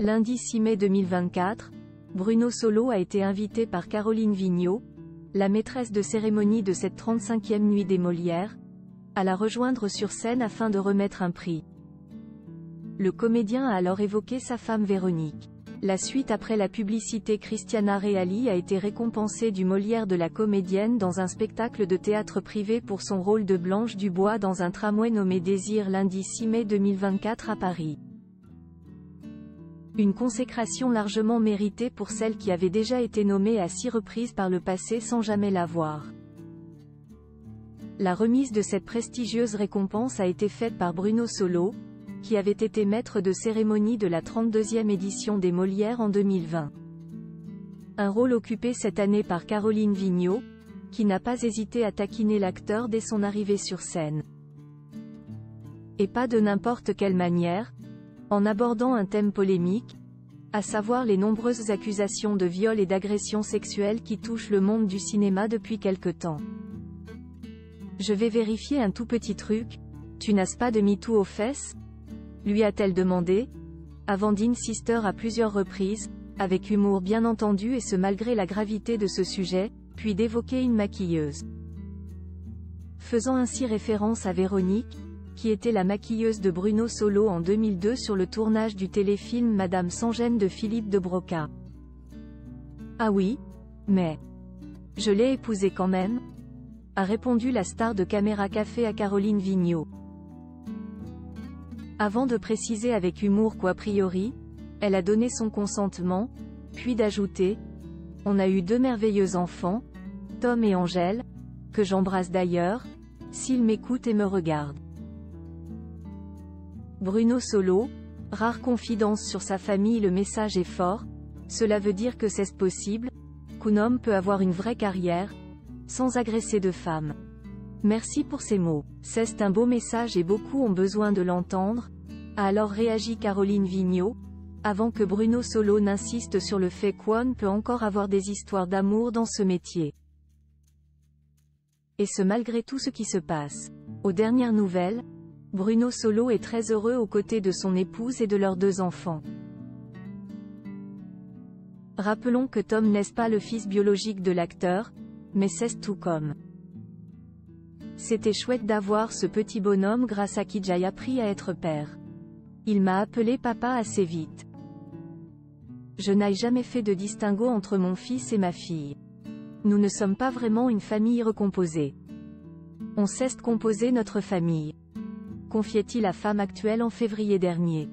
Lundi 6 mai 2024, Bruno Solo a été invité par Caroline Vigneault, la maîtresse de cérémonie de cette 35e nuit des Molières, à la rejoindre sur scène afin de remettre un prix. Le comédien a alors évoqué sa femme Véronique. La suite après la publicité. Cristiana Reali a été récompensée du Molière de la comédienne dans un spectacle de théâtre privé pour son rôle de Blanche Dubois dans un tramway nommé Désir lundi 6 mai 2024 à Paris. Une consécration largement méritée pour celle qui avait déjà été nommée à 6 reprises par le passé sans jamais l'avoir. La remise de cette prestigieuse récompense a été faite par Bruno Solo, qui avait été maître de cérémonie de la 32e édition des Molières en 2020. Un rôle occupé cette année par Caroline Vigneault, qui n'a pas hésité à taquiner l'acteur dès son arrivée sur scène. Et pas de n'importe quelle manière, en abordant un thème polémique, à savoir les nombreuses accusations de viol et d'agression sexuelle qui touchent le monde du cinéma depuis quelque temps. Je vais vérifier un tout petit truc, tu n'as pas de MeToo aux fesses ? Lui a-t-elle demandé, avant d'insister à plusieurs reprises, avec humour bien entendu et ce malgré la gravité de ce sujet, puis d'évoquer une maquilleuse. Faisant ainsi référence à Véronique, qui était la maquilleuse de Bruno Solo en 2002 sur le tournage du téléfilm Madame sans gêne de Philippe de Broca. Ah oui, mais je l'ai épousée quand même, a répondu la star de Caméra Café à Caroline Vigneault. Avant de préciser avec humour qu'a priori, elle a donné son consentement, puis d'ajouter « On a eu 2 merveilleux enfants, Tom et Angèle, que j'embrasse d'ailleurs, s'ils m'écoutent et me regardent. » Bruno Solo, rare confidence sur sa famille. Le message est fort, cela veut dire que c'est possible, qu'un homme peut avoir une vraie carrière, sans agresser de femme. Merci pour ces mots. C'est un beau message et beaucoup ont besoin de l'entendre, a alors réagi Caroline Vigneault, avant que Bruno Solo n'insiste sur le fait qu'on peut encore avoir des histoires d'amour dans ce métier. Et ce malgré tout ce qui se passe. Aux dernières nouvelles, Bruno Solo est très heureux aux côtés de son épouse et de leurs 2 enfants. Rappelons que Tom n'est pas le fils biologique de l'acteur, mais c'est tout comme. C'était chouette d'avoir ce petit bonhomme grâce à qui j'ai appris à être père. Il m'a appelé papa assez vite. Je n'ai jamais fait de distinguo entre mon fils et ma fille. Nous ne sommes pas vraiment une famille recomposée. On cesse de composer notre famille, confiait-il à Femme Actuelle en février dernier.